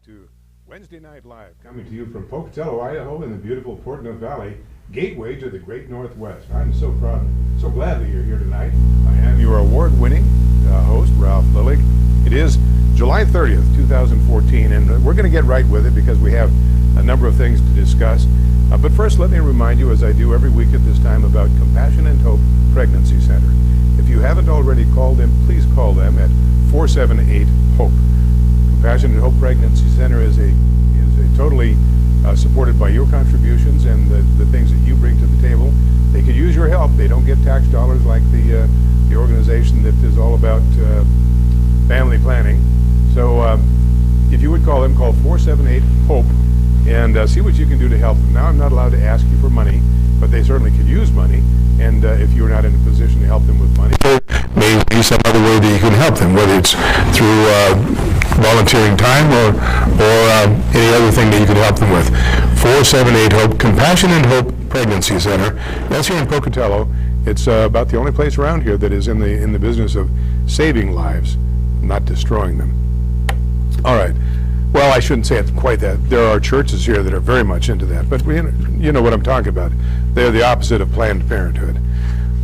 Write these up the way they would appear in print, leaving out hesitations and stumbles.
To Wednesday Night Live, coming to you from Pocatello, Idaho, in the beautiful Port Neuf Valley, gateway to the great Northwest. I'm so proud, so glad that you're here tonight. I am your award-winning host, Ralph Lillig. It is July 30th, 2014, and we're going to get right with it because we have a number of things to discuss. But first, let me remind you, as I do every week at this time, about Compassion and Hope Pregnancy Center. If you haven't already called them, please call them at 478-HOPE. Compassion and Hope Pregnancy Center is a totally supported by your contributions and the things that you bring to the table. They could use your help. They don't get tax dollars like the organization that is all about family planning. So if you would call them, call 478-HOPE and see what you can do to help them. Now, I'm not allowed to ask you for money, but they certainly could use money. And if you're not in a position to help them with money, there may be some other way that you can help them, whether it's through volunteering time or any other thing that you can help them with. 478-HOPE, Compassion and Hope Pregnancy Center. That's here in Pocatello. It's about the only place around here that is in the business of saving lives, not destroying them. All right. Well, I shouldn't say it quite that. There are churches here that are very much into that, but you know what I'm talking about. They're the opposite of Planned Parenthood.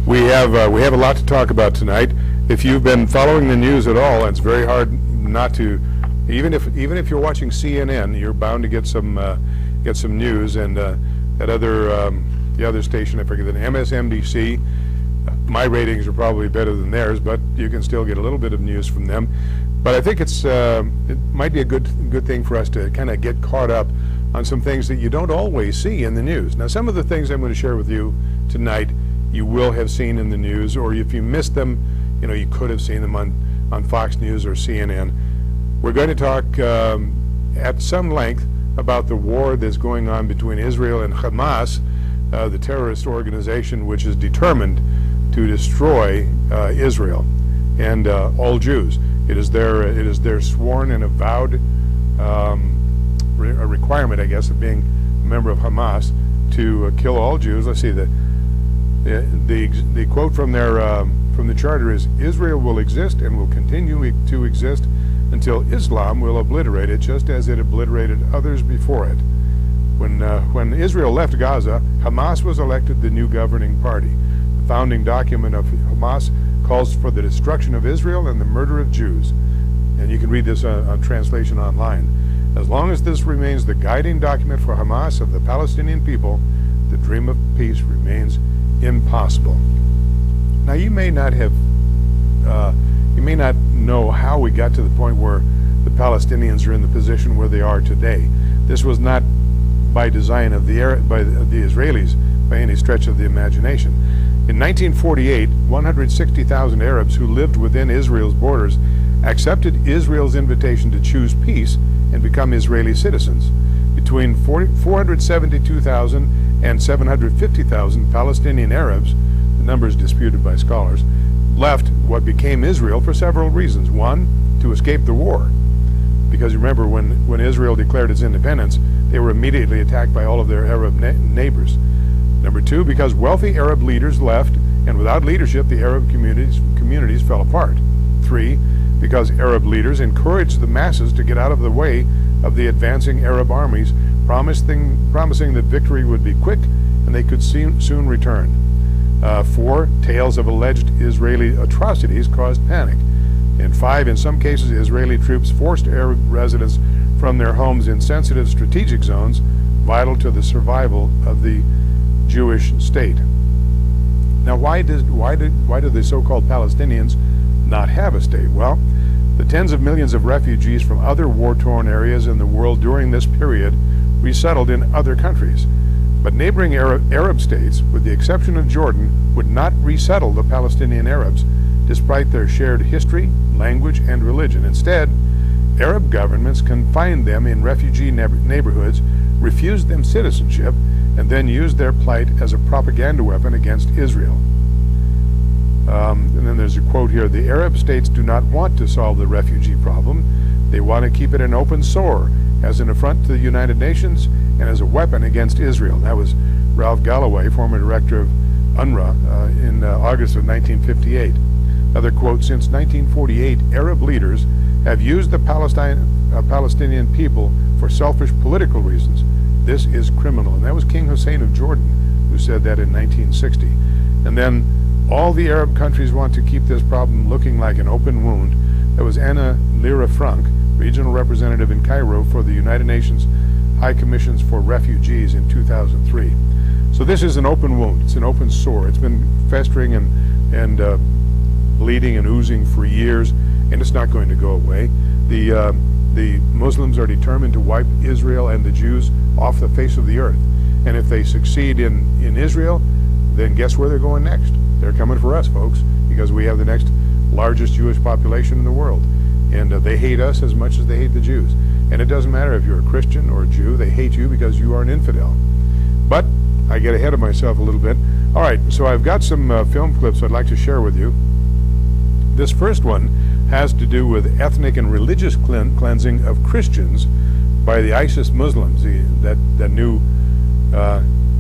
We have a lot to talk about tonight. If you've been following the news at all, it's very hard not to. Even if you're watching CNN, you're bound to get some news. And that other the other station, I forget, MSNBC. My ratings are probably better than theirs, but you can still get a little bit of news from them. But I think it might be a good thing for us to kind of get caught up on some things that you don't always see in the news. Now, some of the things I'm going to share with you tonight, you will have seen in the news, or if you missed them, you could have seen them on Fox News or CNN. We're going to talk at some length about the war that's going on between Israel and Hamas, the terrorist organization which is determined to destroy Israel and all Jews. It is their sworn and avowed a requirement, I guess, of being a member of Hamas to kill all Jews. Let's see, the quote from the charter is, Israel will exist and will continue to exist until Islam will obliterate it, just as it obliterated others before it. When Israel left Gaza, Hamas was elected the new governing party. The founding document of Hamas calls for the destruction of Israel and the murder of Jews. And you can read this on translation online. As long as this remains the guiding document for Hamas of the Palestinian people, the dream of peace remains impossible. Now, you may not know how we got to the point where the Palestinians are in the position where they are today. This was not by design of the Israelis by any stretch of the imagination. In 1948, 160,000 Arabs who lived within Israel's borders accepted Israel's invitation to choose peace and become Israeli citizens. Between 472,000 and 750,000 Palestinian Arabs, the numbers disputed by scholars, left what became Israel for several reasons. One, to escape the war. Because remember, when Israel declared its independence, they were immediately attacked by all of their Arab neighbors. Number two, because wealthy Arab leaders left, and without leadership, the Arab communities fell apart. Three, because Arab leaders encouraged the masses to get out of the way of the advancing Arab armies, promising that victory would be quick and they could soon return. Four, tales of alleged Israeli atrocities caused panic. And five, in some cases, Israeli troops forced Arab residents from their homes in sensitive strategic zones vital to the survival of the Jewish state. Now, why do the so-called Palestinians not have a state? Well, the tens of millions of refugees from other war-torn areas in the world during this period resettled in other countries. But neighboring Arab states, with the exception of Jordan, would not resettle the Palestinian Arabs, despite their shared history, language, and religion. Instead, Arab governments confined them in refugee neighborhoods, refused them citizenship, and then used their plight as a propaganda weapon against Israel. And then there's a quote here: the Arab states do not want to solve the refugee problem. They want to keep it an open sore as an affront to the United Nations and as a weapon against Israel. That was Ralph Galloway, former director of UNRWA, in August of 1958. Another quote, "Since 1948, Arab leaders have used the Palestinian people for selfish political reasons. This is criminal." And that was King Hussein of Jordan who said that in 1960. And then all the Arab countries want to keep this problem looking like an open wound. That was Anna Lira Frank, regional representative in Cairo for the United Nations High Commissions for Refugees in 2003. So this is an open wound. It's an open sore. It's been festering and bleeding and oozing for years, and it's not going to go away. The Muslims are determined to wipe Israel and the Jews off the face of the earth. And if they succeed in Israel, then guess where they're going next? They're coming for us, folks, because we have the next largest Jewish population in the world. And they hate us as much as they hate the Jews. And it doesn't matter if you're a Christian or a Jew, they hate you because you are an infidel. But I get ahead of myself a little bit. All right, so I've got some film clips I'd like to share with you. This first one has to do with ethnic and religious cleansing of Christians by the ISIS Muslims, that new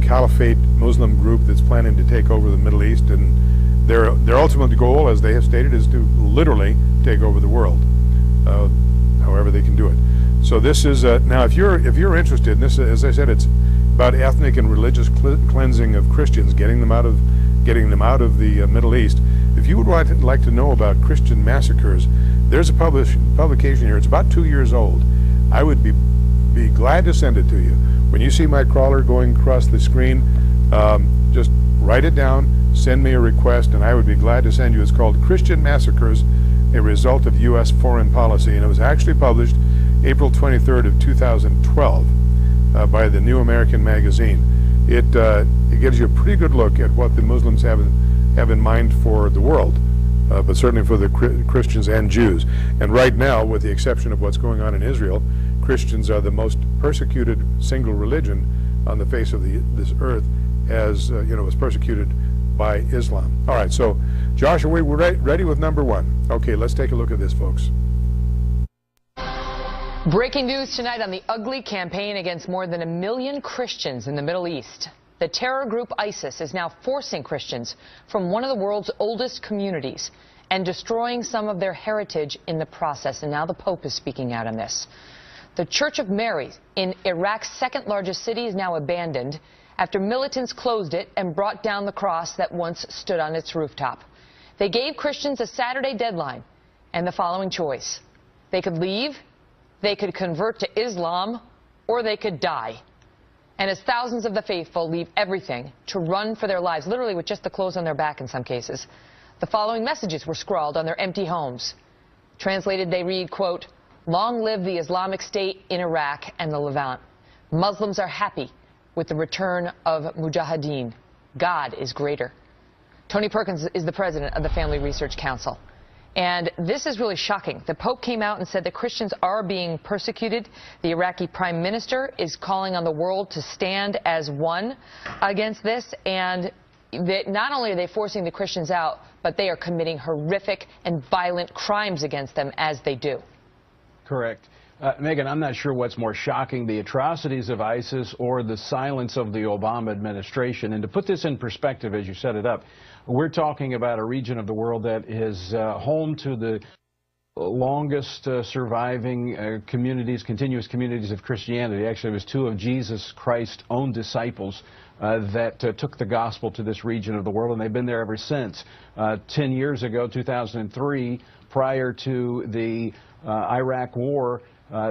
caliphate Muslim group that's planning to take over the Middle East. And their ultimate goal, as they have stated, is to literally take over the world, however they can do it. So this is now, if you're interested in this, as I said, it's about ethnic and religious cleansing of Christians, getting them out of the Middle East. If you would like to know about Christian massacres, there's a publication here. It's about 2 years old. I would be glad to send it to you. When you see my crawler going across the screen, just write it down, send me a request, and I would be glad to send you. It's called Christian Massacres, a Result of U.S. Foreign Policy, and it was actually published April 23rd of 2012 by the New American Magazine. It gives you a pretty good look at what the Muslims have in mind for the world, but certainly for the Christians and Jews. And right now, with the exception of what's going on in Israel, Christians are the most persecuted single religion on the face of this earth, as was persecuted by Islam. All right, so Josh, are we ready with number one? Okay, let's take a look at this, folks. Breaking news tonight on the ugly campaign against more than 1 million Christians in the Middle East. The terror group ISIS is now forcing Christians from one of the world's oldest communities and destroying some of their heritage in the process. And now the Pope is speaking out on this. The Church of Mary in Iraq's second largest city is now abandoned after militants closed it and brought down the cross that once stood on its rooftop. They gave Christians a Saturday deadline and the following choice. They could leave, they could convert to Islam, or they could die. And as thousands of the faithful leave everything to run for their lives, literally with just the clothes on their back in some cases, the following messages were scrawled on their empty homes. Translated, they read, quote, "Long live the Islamic State in Iraq and the Levant. Muslims are happy with the return of Mujahideen. God is greater." Tony Perkins is the president of the Family Research Council. And this is really shocking. The Pope came out and said that Christians are being persecuted. The Iraqi prime minister is calling on the world to stand as one against this. And that not only are they forcing the Christians out, but they are committing horrific and violent crimes against them as they do. Correct. Megan, I'm not sure what's more shocking, the atrocities of ISIS or the silence of the Obama administration. And to put this in perspective, as you set it up, we're talking about a region of the world that is home to the longest surviving continuous communities of Christianity. Actually, it was two of Jesus Christ's own disciples that took the gospel to this region of the world, and they've been there ever since. 10 years ago, 2003, prior to the Iraq war,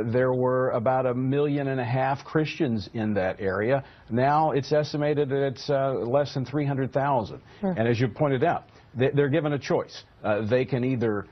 there were about 1.5 million Christians in that area. Now it's estimated that it's less than 300,000. And as you pointed out, they're given a choice. They can either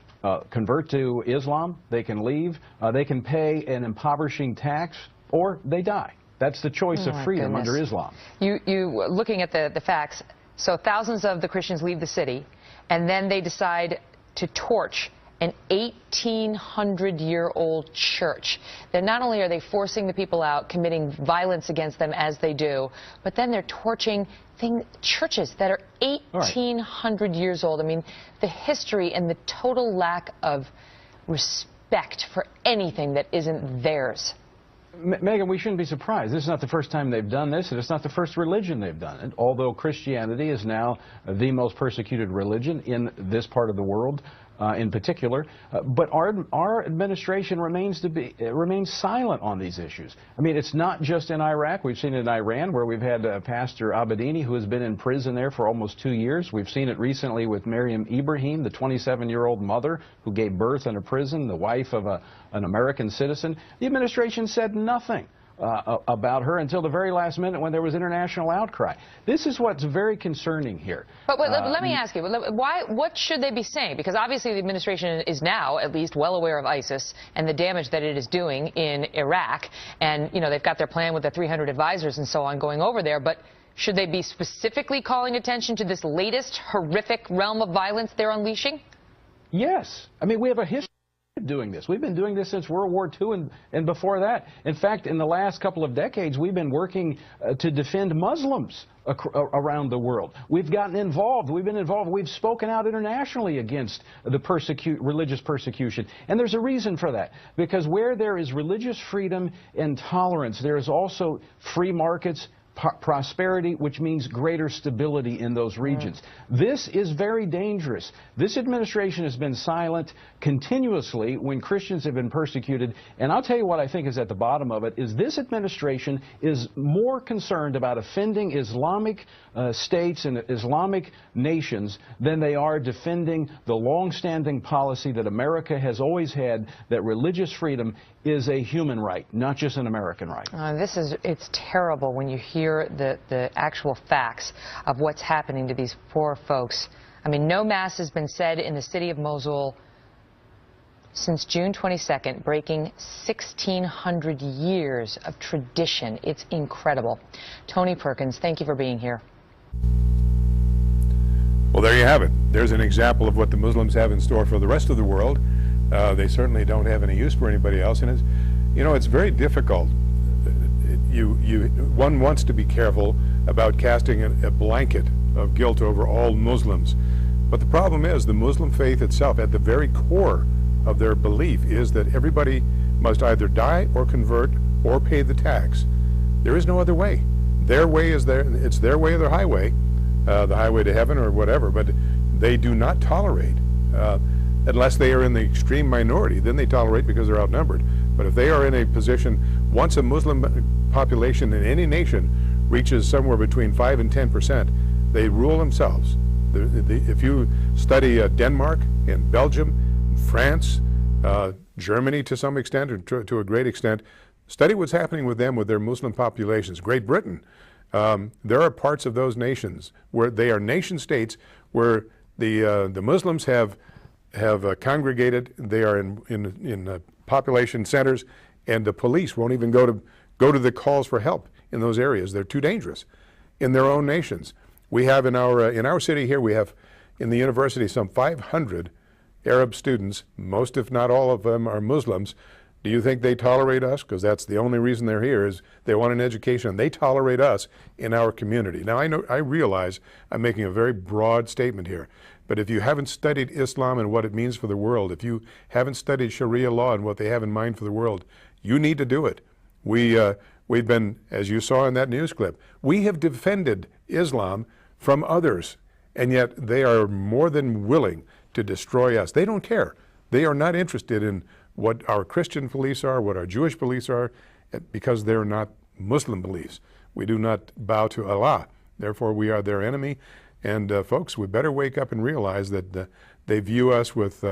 convert to Islam, they can leave, they can pay an impoverishing tax, or they die. That's the choice of freedom under Islam. You looking at the facts, so thousands of the Christians leave the city, and then they decide to torch an 1,800-year-old church. Then not only are they forcing the people out, committing violence against them as they do, but then they're torching churches that are 1,800 years old. I mean, the history and the total lack of respect for anything that isn't theirs. Megan, we shouldn't be surprised. This is not the first time they've done this, and it's not the first religion they've done it, although Christianity is now the most persecuted religion in this part of the world. In particular, but our administration remains silent on these issues. I mean, it's not just in Iraq. We've seen it in Iran, where we've had Pastor Abedini, who has been in prison there for almost 2 years. We've seen it recently with Miriam Ibrahim, the 27-year-old mother who gave birth in a prison, the wife of an American citizen. The administration said nothing about her until the very last minute when there was international outcry. This is what's very concerning here. But let me ask you, what should they be saying? Because obviously the administration is now at least well aware of ISIS and the damage that it is doing in Iraq. And, you know, they've got their plan with the 300 advisors and so on going over there. But should they be specifically calling attention to this latest horrific realm of violence they're unleashing? Yes. I mean, we have a history doing this. We've been doing this since World War II and before that. In fact, in the last couple of decades, we've been working to defend Muslims around the world. We've gotten involved. We've been involved. We've spoken out internationally against the religious persecution. And there's a reason for that. Because where there is religious freedom and tolerance, there is also free markets, prosperity, which means greater stability in those regions. This is very dangerous. This administration has been silent continuously when Christians have been persecuted. And I'll tell you what I think is at the bottom of it is this administration is more concerned about offending Islamic states and Islamic nations than they are defending the long-standing policy that America has always had, that religious freedom is a human right, not just an American right. It's terrible when you hear the actual facts of what's happening to these poor folks. I mean, no mass has been said in the city of Mosul since June 22nd, breaking 1,600 years of tradition. It's incredible. Tony Perkins, thank you for being here. Well, there you have it. There's an example of what the Muslims have in store for the rest of the world. They certainly don't have any use for anybody else, and it's very difficult. One wants to be careful about casting a blanket of guilt over all Muslims. But the problem is the Muslim faith itself, at the very core of their belief, is that everybody must either die or convert or pay the tax. There is no other way. Their way is it's their way or their highway, the highway to heaven or whatever, but they do not tolerate, unless they are in the extreme minority, then they tolerate because they're outnumbered. But if they are in a position, once a Muslim population in any nation reaches somewhere between 5 and 10%, they rule themselves. If you study Denmark and Belgium, France, Germany to some extent, or to a great extent, study what's happening with them with their Muslim populations. Great Britain, there are parts of those nations where they are nation states where the Muslims have congregated. They are in population centers, and the police won't even go to the calls for help in those areas. They're too dangerous in their own nations. We have in our city here, we have in the university some 500 Arab students. Most, if not all of them, are Muslims. Do you think they tolerate us? Because that's the only reason they're here, is they want an education. They tolerate us in our community. Now, I realize I'm making a very broad statement here, but if you haven't studied Islam and what it means for the world, if you haven't studied Sharia law and what they have in mind for the world, you need to do it. We've been, as you saw in that news clip, we have defended Islam from others, and yet they are more than willing to destroy us. They don't care. They are not interested in what our Christian beliefs are, what our Jewish beliefs are, because they're not Muslim beliefs. We do not bow to Allah. Therefore, we are their enemy. And folks, we better wake up and realize that they view us with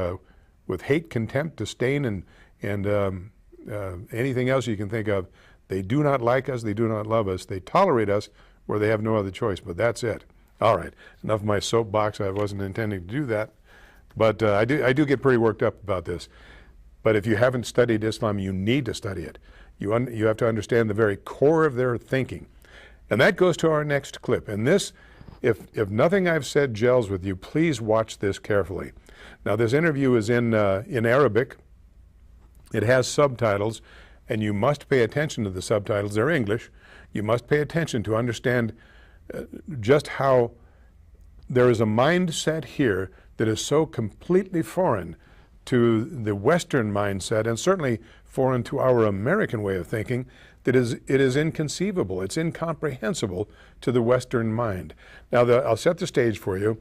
hate, contempt, disdain, and anything else you can think of. They do not like us. They do not love us. They tolerate us where they have no other choice, but that's it. All right, enough of my soapbox. I wasn't intending to do that. But I do get pretty worked up about this. But if you haven't studied Islam, you need to study it. You have to understand the very core of their thinking. And that goes to our next clip. And this, if nothing I've said gels with you, please watch this carefully. Now, this interview is in Arabic. It has subtitles, and you must pay attention to the subtitles. They're English. You must pay attention to understand just how there is a mindset here that is so completely foreign to the Western mindset, and certainly foreign to our American way of thinking, that it is inconceivable. It's incomprehensible to the Western mind. Now, I'll set the stage for you.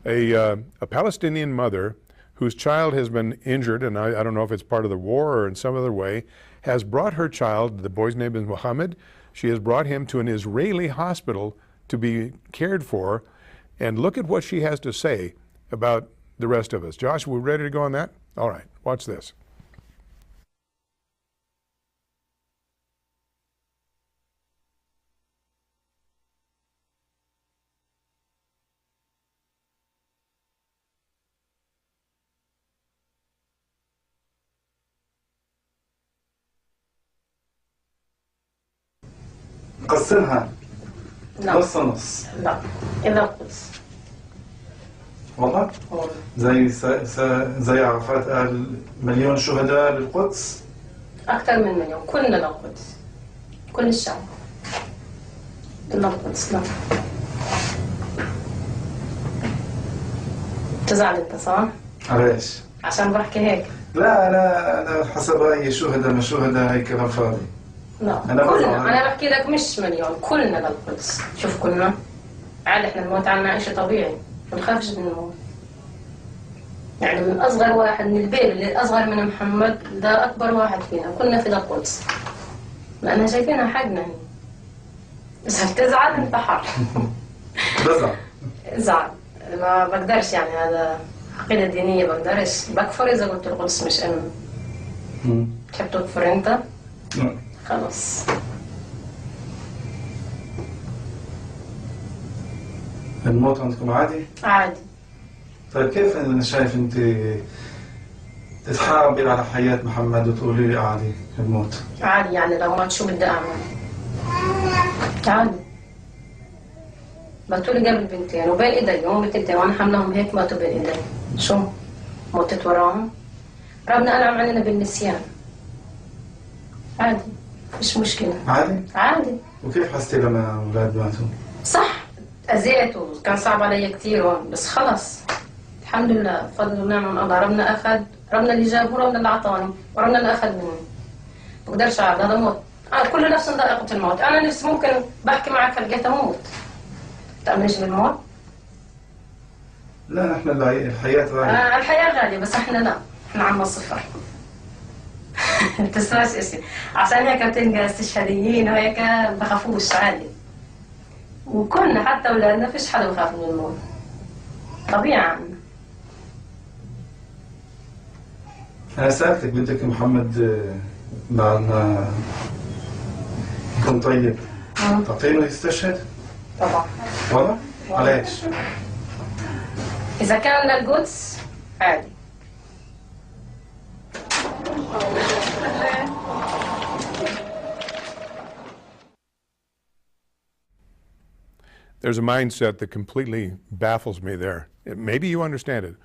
A Palestinian mother whose child has been injured, and I don't know if it's part of the war or in some other way, has brought her child, the boy's name is Mohammed, she has brought him to an Israeli hospital to be cared for, and look at what she has to say about the rest of us. Josh, we ready to go on that? All right, watch this. قسمها لا نص نص لا إلى القدس والله زي عرفات قال مليون شهداء للقدس أكثر من مليون كلنا للقدس كل الشعب إلى القدس. لا تزعل أنت صح؟ على ايش؟ عشان بحكي هيك؟ لا انا حسب رايي شهداء ما شهداء هي كلام فاضي. لا أنا كلنا، أنا بحكي لك مش مليون، كلنا للقدس. شوف كلنا عاد إحنا الموت عنا شيء طبيعي، ما نخافش من الموت. يعني من أصغر واحد من البيبي اللي أصغر من محمد ده أكبر واحد فينا، كلنا في القدس. لأنها شايفينها حقنا هي. إذا بتزعل أنت حر. بزعل. ازعل، ما بقدرش يعني، هذا عقيدة دينية بقدرش، بكفر إذا قلت القدس مش إلنا. تحب تكفر أنت؟ خلاص. الموت عندكم عادي؟ عادي. طيب كيف انا شايف انت تتحاربي على حياة محمد وتقولي لي عادي الموت؟ عادي يعني لو مات شو بدي أعمل؟ عادي. ماتوا لي قبل بنتين وبين إيدي، هم بنتين وأنا حملهم هيك ماتوا بين إيدي. شو؟ موتت وراهم؟ ربنا أنعم علينا بالنسيان. عادي. مش مشكلة. عادي؟ عادي. وكيف حسيتي لما أولاد ماتوا؟ صح، أذيت وكان صعب علي كثير هون، بس خلص الحمد لله فضل ونعمة من الله. ربنا أخذ، ربنا اللي جاب وربنا اللي أعطاني وربنا اللي أخذ مني. بقدرش أعرف هذا موت. أنا كل نفس ذائقة الموت. أنا نفسي ممكن بحكي معك لقيت أموت. تأمنش بالموت؟ لا نحن الحياة غالية. الحياة غالية بس إحنا لا، إحنا عنا صفر. تسمعش اسمي عشان هيك بتلقى استشهاديين وهيك بخافوش عادي. وكلنا حتى أولادنا فيش حدا بخاف من الموت. طبيعي عنا. أنا سألتك بنتك محمد بعد ما يكون طيب تعطينه يستشهد؟ طبعا. والله؟ على ايش؟ إذا كان للقدس عادي. There's a mindset that completely baffles me there. Maybe you understand it.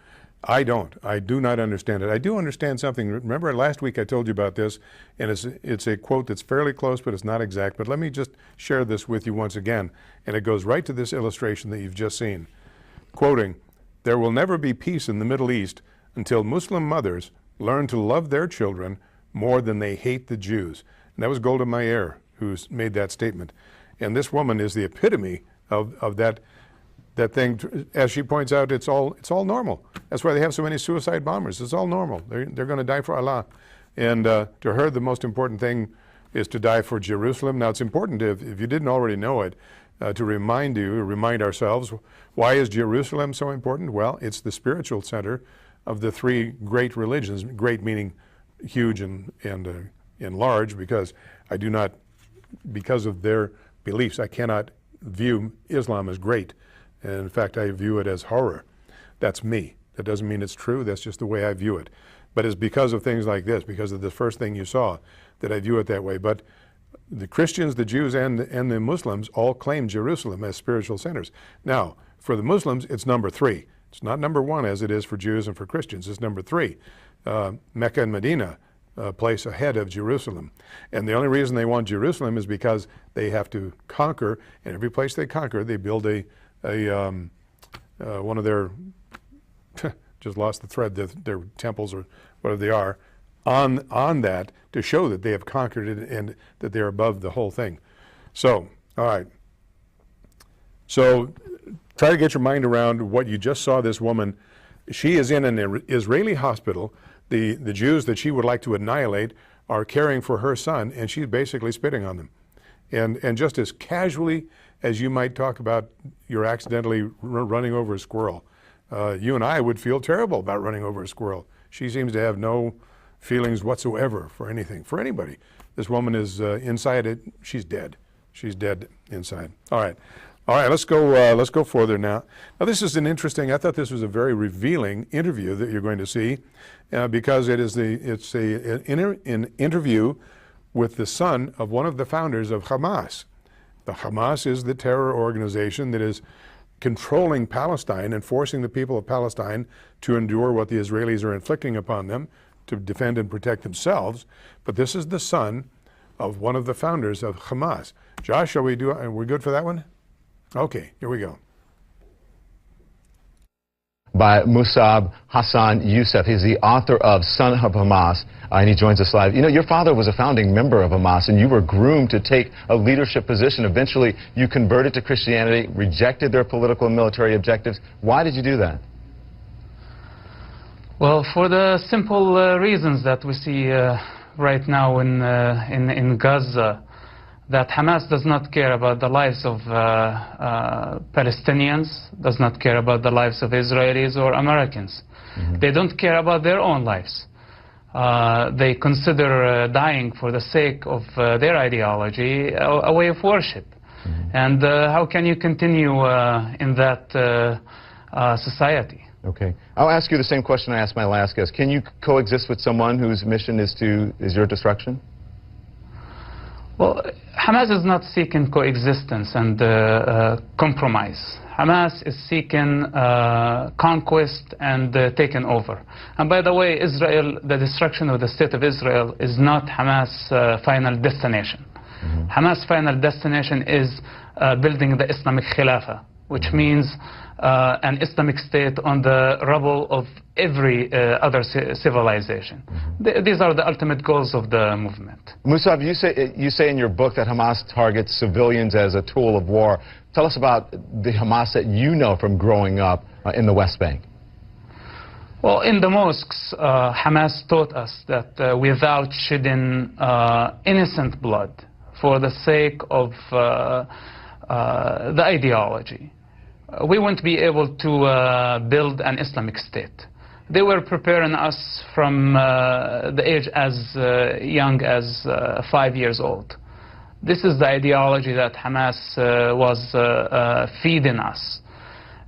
I don't. I do not understand it. I do understand something. Remember last week I told you about this, and it's a quote that's fairly close, but it's not exact. But let me just share this with you once again, and it goes right to this illustration that you've just seen. Quoting, "There will never be peace in the Middle East until Muslim mothers learn to love their children more than they hate the Jews." And that was Golda Meir who made that statement. And this woman is the epitome of that thing. As she points out, it's all normal. That's why they have so many suicide bombers. It's all normal. They're going to die for Allah. And to her, the most important thing is to die for Jerusalem. Now, it's important, if you didn't already know it, to remind ourselves, why is Jerusalem so important? Well, it's the spiritual center of the three great religions, great meaning huge and large, because because of their beliefs, I cannot view Islam as great. And in fact, I view it as horror. That's me. That doesn't mean it's true. That's just the way I view it. But it's because of things like this, because of the first thing you saw, that I view it that way. But the Christians, the Jews, and the Muslims all claim Jerusalem as spiritual centers. Now, for the Muslims, it's number 3. It's not number 1 as it is for Jews and for Christians. It's number 3. Mecca and Medina place ahead of Jerusalem. And the only reason they want Jerusalem is because they have to conquer, and every place they conquer, they build one of their just lost the thread, their temples or whatever they are, on that to show that they have conquered it and that they're above the whole thing. So, all right. So try to get your mind around what you just saw this woman. She is in an Israeli hospital. The Jews that she would like to annihilate are caring for her son, and she's basically spitting on them. And just as casually as you might talk about you're accidentally running over a squirrel, you and I would feel terrible about running over a squirrel. She seems to have no feelings whatsoever for anything, for anybody. This woman is inside it. She's dead. She's dead inside. All right. All right, let's go further now. Now this is an interesting, I thought this was a very revealing interview that you're going to see because it's an interview with the son of one of the founders of Hamas. The Hamas is the terror organization that is controlling Palestine and forcing the people of Palestine to endure what the Israelis are inflicting upon them to defend and protect themselves. But this is the son of one of the founders of Hamas. Josh, shall we do it? Are we good for that one? Okay, here we go. By Musab Hassan Youssef. He's the author of Son of Hamas, and he joins us live. You know, your father was a founding member of Hamas, and you were groomed to take a leadership position. Eventually, you converted to Christianity, rejected their political and military objectives. Why did you do that? Well, for the simple reasons that we see right now in Gaza, that Hamas does not care about the lives of Palestinians, does not care about the lives of Israelis or Americans. Mm-hmm. They don't care about their own lives. They consider dying for the sake of their ideology a way of worship. Mm-hmm. And how can you continue in that society? Okay. I'll ask you the same question I asked my last guest. Can you coexist with someone whose mission is your destruction? Well, Hamas is not seeking coexistence and compromise. Hamas is seeking conquest and taking over. And by the way, Israel, the destruction of the state of Israel is not Hamas' final destination. Mm-hmm. Hamas' final destination is building the Islamic Khilafah, which means an Islamic state on the rubble of every other civilization. Mm-hmm. These are the ultimate goals of the movement. Musab, you say in your book that Hamas targets civilians as a tool of war. Tell us about the Hamas that you know from growing up in the West Bank. Well, in the mosques, Hamas taught us that without shedding innocent blood for the sake of the ideology, we won't be able to build an Islamic state. They were preparing us from the age as young as 5 years old. This is the ideology that Hamas was feeding us.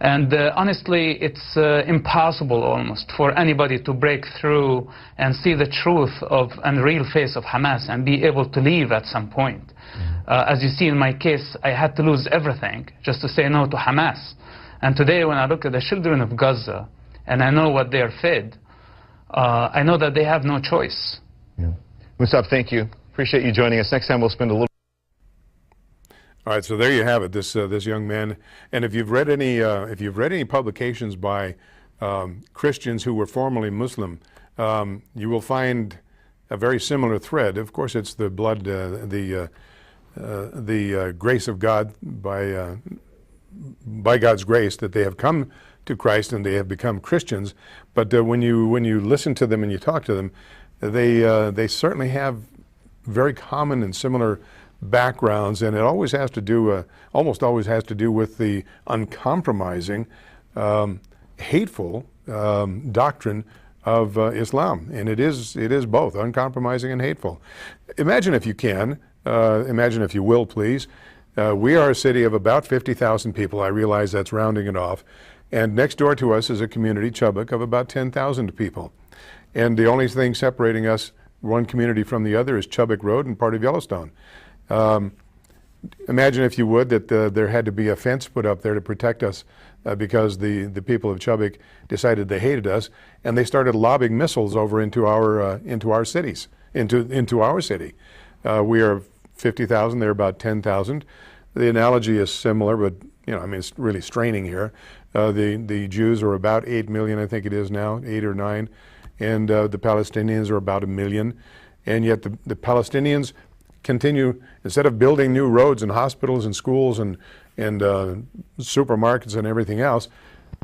And honestly, it's impossible almost for anybody to break through and see the truth of and real face of Hamas and be able to leave at some point. As you see in my case, I had to lose everything just to say no to Hamas. And today when I look at the children of Gaza and I know what they are fed, I know that they have no choice. Yeah. Musab, thank you. Appreciate you joining us. Next time we'll spend a little. All right, so there you have it. This young man, and if you've read any publications by Christians who were formerly Muslim, you will find a very similar thread. Of course, it's the blood, the grace of God by God's grace that they have come to Christ and they have become Christians. But when you listen to them and you talk to them, they certainly have very common and similar backgrounds, and it always has to do, almost always has to do with the uncompromising, hateful doctrine of Islam, and it is both uncompromising and hateful. Imagine if you can, imagine if you will, please. We are a city of about 50,000 people. I realize that's rounding it off, and next door to us is a community, Chubbuck, of about 10,000 people, and the only thing separating us, one community from the other, is Chubbuck Road and part of Yellowstone. Imagine, if you would, that there had to be a fence put up there to protect us because the people of Chubbuck decided they hated us, and they started lobbing missiles over into our cities, into our city. We are 50,000; they're about 10,000. The analogy is similar, but I mean, it's really straining here. The Jews are about 8 million, I think it is now, 8 or 9, and the Palestinians are about 1 million. And yet the Palestinians continue, instead of building new roads and hospitals and schools and supermarkets and everything else,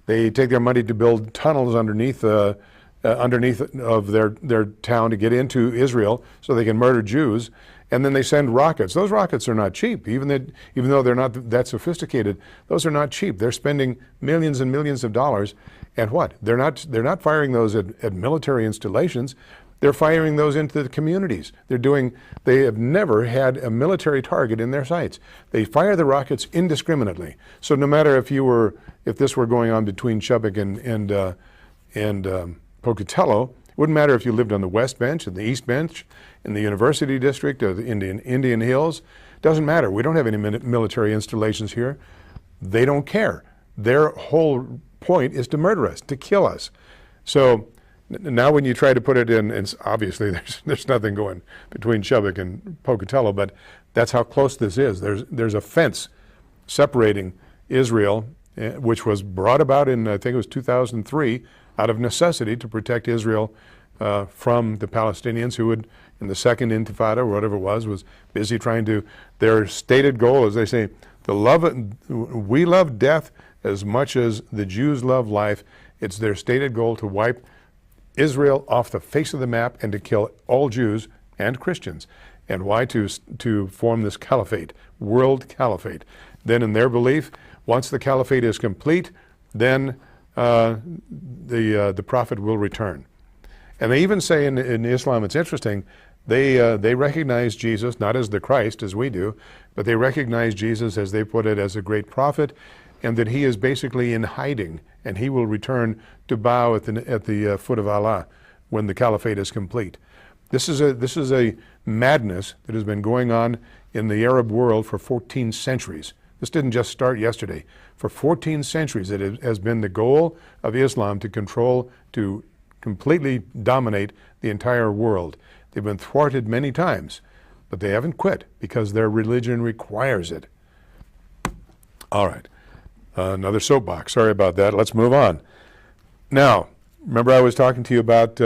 they take their money to build tunnels underneath of their town to get into Israel so they can murder Jews. And then they send rockets. Those rockets are not cheap, even though they're not that sophisticated. Those are not cheap. They're spending millions and millions of dollars. And what? They're not firing those at military installations. They're firing those into the communities. They have never had a military target in their sights. They fire the rockets indiscriminately. So no matter if this were going on between Chubbuck and Pocatello, it wouldn't matter if you lived on the West Bench and the East Bench, in the University District or the Indian Hills. Doesn't matter. We don't have any military installations here. They don't care. Their whole point is to murder us, to kill us. So now when you try to put it in, and obviously there's nothing going between Chubbuck and Pocatello, but that's how close this is. There's a fence separating Israel, which was brought about in, I think it was 2003, out of necessity to protect Israel from the Palestinians who would, in the second intifada or whatever it was busy trying to, their stated goal, as they say, we love death as much as the Jews love life. It's their stated goal to wipe Israel off the face of the map and to kill all Jews and Christians. And why? To form this caliphate, world caliphate. Then in their belief, once the caliphate is complete, then the prophet will return. And they even say in Islam, it's interesting, they recognize Jesus not as the Christ as we do, but they recognize Jesus, as they put it, as a great prophet, and that he is basically in hiding, and he will return to bow at the foot of Allah when the caliphate is complete. This is a madness that has been going on in the Arab world for 14 centuries. This didn't just start yesterday. For 14 centuries, it has been the goal of Islam to control, to completely dominate the entire world. They've been thwarted many times, but they haven't quit because their religion requires it. All right. Another soapbox. Sorry about that. Let's move on. Now, remember I was talking to you about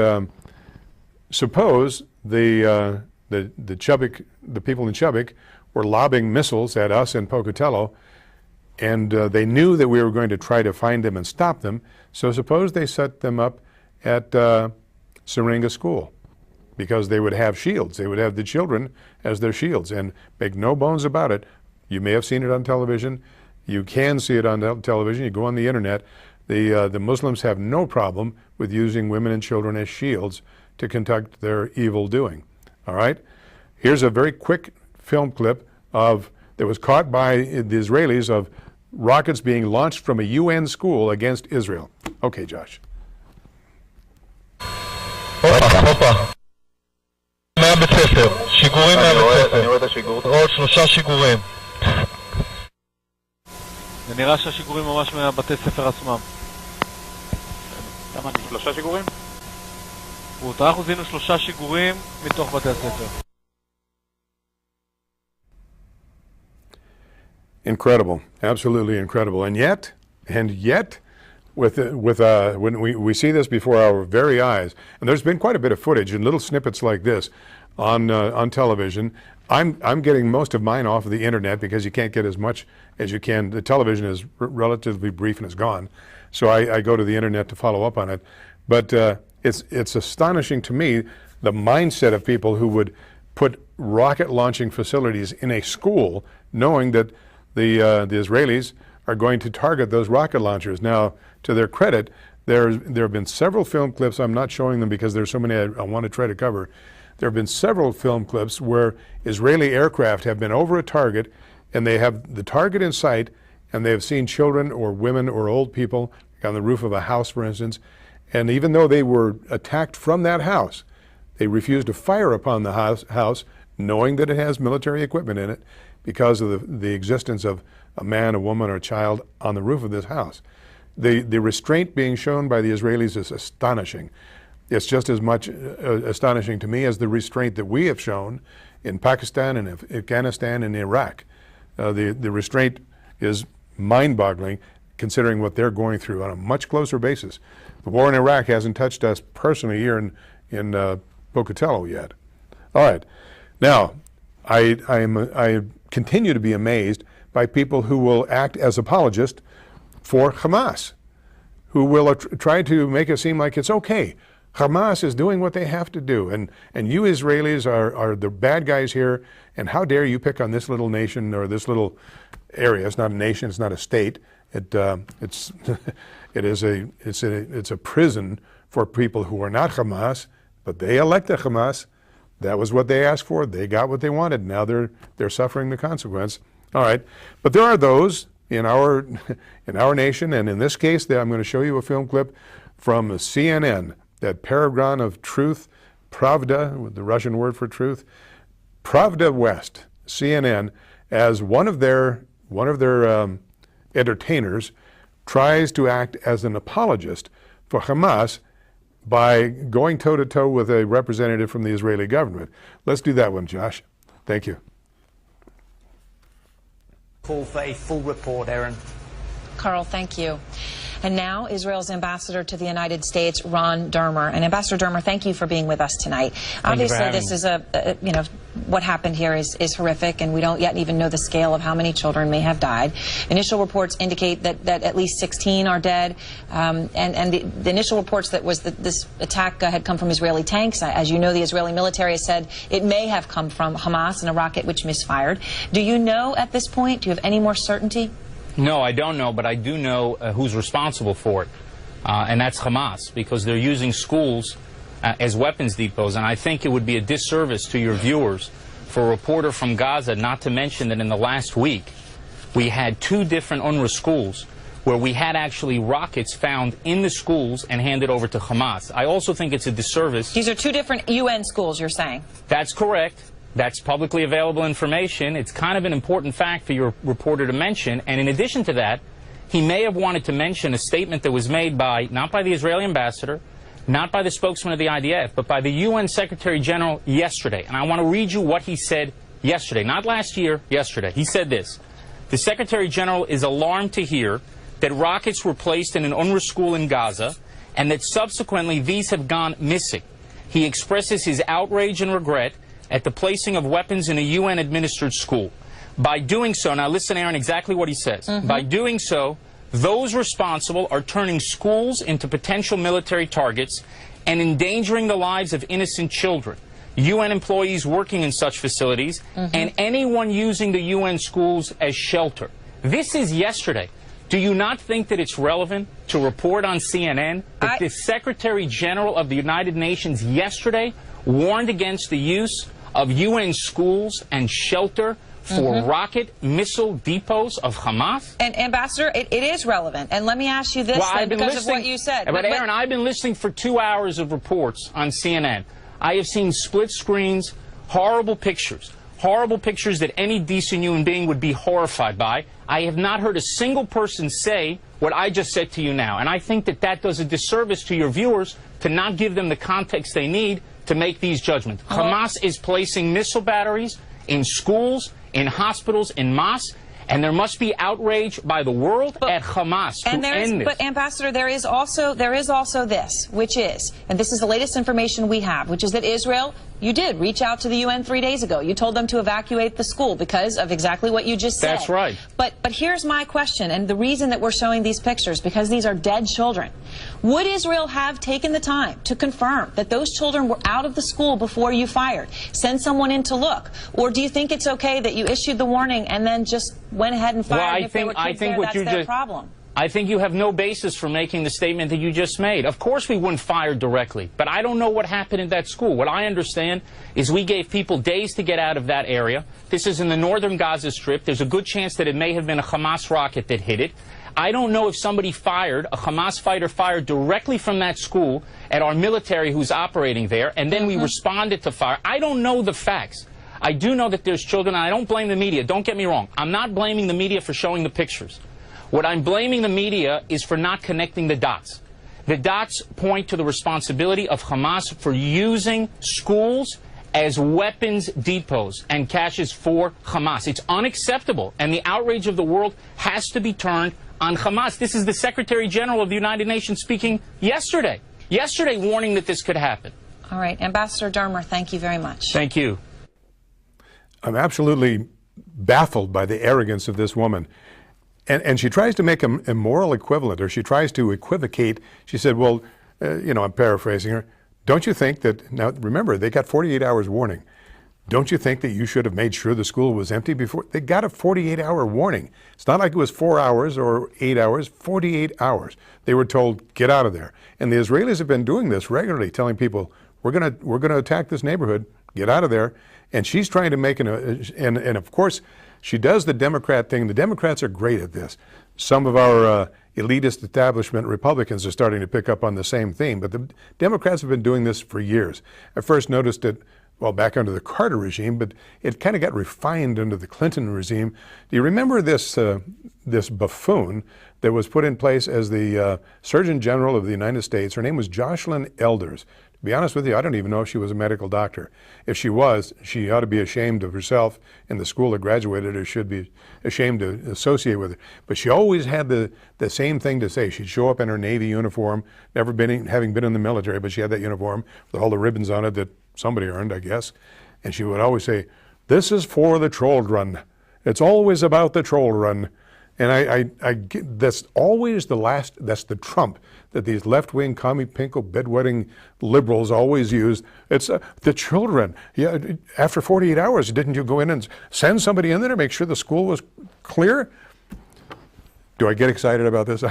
suppose the people in Chubbuck were lobbing missiles at us in Pocatello, and they knew that we were going to try to find them and stop them. So suppose they set them up at Syringa School, because they would have shields. They would have the children as their shields, and make no bones about it. You may have seen it on television. You can see it on television. You go on the internet. The Muslims have no problem with using women and children as shields to conduct their evil doing. All right? Here's a very quick film clip that was caught by the Israelis of rockets being launched from a UN school against Israel. Okay, Josh. הופה. מהבית ספר, שיגורים מהבית ספר. אני רואה את השיגור. עוד 3 שיגורים. זה נראה שהשיגורים ממש מהבתי ספר עצמם. למה אני? 3 שיגורים? אנחנו זיהינו 3 שיגורים מתוך בתי הספר. Incredible, absolutely incredible. And yet, when we see this before our very eyes, and there's been quite a bit of footage and little snippets like this on television. I'm getting most of mine off of the internet because you can't get as much as you can. The television is relatively brief and is gone, so I go to the internet to follow up on it. But it's astonishing to me the mindset of people who would put rocket launching facilities in a school, knowing that the Israelis are going to target those rocket launchers. Now, to their credit, there have been several film clips. I'm not showing them because there's so many I want to try to cover. There have been several film clips where Israeli aircraft have been over a target, and they have the target in sight, and they have seen children or women or old people on the roof of a house, for instance. And even though they were attacked from that house, they refused to fire upon the house, knowing that it has military equipment in it, because of the existence of a man, a woman, or a child on the roof of this house. The restraint being shown by the Israelis is astonishing. It's just as much astonishing to me as the restraint that we have shown in Pakistan and Afghanistan and Iraq. The restraint is mind-boggling. considering what they're going through on a much closer basis. The war in Iraq hasn't touched us personally here in Pocatello yet. All right. Now, I continue to be amazed by people who will act as apologists for Hamas, who will try to make it seem like it's okay. Hamas is doing what they have to do, and you Israelis are the bad guys here, and how dare you pick on this little nation or this little area. It's not a nation, it's not a state. It's a prison for people who are not Hamas, but they elected Hamas. That was what they asked for. They got what they wanted. Now they're suffering the consequence. All right, but there are those in our nation, and in this case, I'm going to show you a film clip from CNN. That paragon of truth, Pravda, the Russian word for truth, Pravda West, CNN, as one of their entertainers, tries to act as an apologist for Hamas by going toe-to-toe with a representative from the Israeli government. Let's do that one, Josh. Thank you. Call for a full report, Aaron. Carl, thank you. And now, Israel's ambassador to the United States, Ron Dermer. And Ambassador Dermer, thank you for being with us tonight. Obviously, this is what happened here is horrific, and we don't yet even know the scale of how many children may have died. Initial reports indicate that at least 16 are dead, and the initial reports that this attack had come from Israeli tanks. As you know, the Israeli military has said it may have come from Hamas in a rocket which misfired. Do you know at this point? Do you have any more certainty? No, I don't know, but I do know who's responsible for it, and that's Hamas, because they're using schools as weapons depots, and I think it would be a disservice to your viewers for a reporter from Gaza not to mention that in the last week we had 2 different UNRWA schools where we had actually rockets found in the schools and handed over to Hamas. I also think it's a disservice. These are 2 different UN schools, you're saying? That's correct. That's publicly available information. It's kind of an important fact for your reporter to mention. And in addition to that, he may have wanted to mention a statement that was made by, not by the Israeli ambassador, not by the spokesman of the IDF, but by the UN Secretary General yesterday. And I want to read you what he said yesterday, not last year, yesterday. He said this: the Secretary General is alarmed to hear that rockets were placed in an UNRWA school in Gaza and that subsequently these have gone missing. He expresses his outrage and regret at the placing of weapons in a UN-administered school. By doing so, now listen, Aaron, exactly what he says. By doing so, those responsible are turning schools into potential military targets and endangering the lives of innocent children, UN employees working in such facilities, and anyone using the UN schools as shelter. This is yesterday. Do you not think that it's relevant to report on CNN that the Secretary General of the United Nations yesterday warned against the use of UN schools and shelter for rocket missile depots of Hamas? And Ambassador, it is relevant. And let me ask you this, because of what you said. But Aaron, I've been listening for 2 hours of reports on CNN. I have seen split screens, horrible pictures that any decent human being would be horrified by. I have not heard a single person say what I just said to you now. And I think that that does a disservice to your viewers to not give them the context they need to make these judgments. Hamas is placing missile batteries in schools, in hospitals, in mosques, and there must be outrage by the world at Hamas to end this. But Ambassador, there is also this, which is, and this is the latest information we have, which is that Israel, you did reach out to the UN 3 days ago. You told them to evacuate the school because of exactly what you just said. That's right. But here's my question, and the reason that we're showing these pictures, because these are dead children. Would Israel have taken the time to confirm that those children were out of the school before you fired? Send someone in to look? Or do you think it's okay that you issued the warning and then just went ahead and fired? Well, if there were kids there, that's their problem. I think you have no basis for making the statement that you just made. Of course we wouldn't fire directly, but I don't know what happened in that school. What I understand is we gave people days to get out of that area. This is in the northern Gaza Strip. There's a good chance that it may have been a Hamas rocket that hit it. I don't know if somebody fired, a Hamas fighter fired directly from that school at our military who's operating there, and then we responded to fire. I don't know the facts. I do know that there's children, and I don't blame the media. Don't get me wrong. I'm not blaming the media for showing the pictures. What I'm blaming the media is for not connecting the dots. The dots point to the responsibility of Hamas for using schools as weapons depots and caches for Hamas. It's unacceptable, and the outrage of the world has to be turned on Hamas. This is the Secretary General of the United Nations speaking yesterday warning that this could happen. All right, Ambassador Dermer, thank you very much. Thank you. I'm absolutely baffled by the arrogance of this woman. And she tries to make a moral equivalent, or she tries to equivocate. She said, well, I'm paraphrasing her. Don't you think that, now remember, they got 48 hours warning. Don't you think that you should have made sure the school was empty before? They got a 48-hour warning. It's not like it was 4 hours or 8 hours, 48 hours. They were told, get out of there. And the Israelis have been doing this regularly, telling people, we're gonna attack this neighborhood, get out of there. And she's trying to make and of course, she does the Democrat thing. The Democrats are great at this. Some of our elitist establishment Republicans are starting to pick up on the same theme, but the Democrats have been doing this for years. I first noticed it, well, back under the Carter regime, but it kind of got refined under the Clinton regime. Do you remember this buffoon that was put in place as the Surgeon General of the United States? Her name was Jocelyn Elders. To be honest with you, I don't even know if she was a medical doctor. If she was, she ought to be ashamed of herself and the school that graduated her should be ashamed to associate with her. But she always had the same thing to say. She'd show up in her Navy uniform, having been in the military, but she had that uniform with all the ribbons on it that somebody earned, I guess. And she would always say, this is for the troll run. It's always about the troll run. And that's always that's the trump that these left-wing, commie-pinko, bedwetting liberals always use. It's the children. Yeah, after 48 hours, didn't you go in and send somebody in there to make sure the school was clear? Do I get excited about this?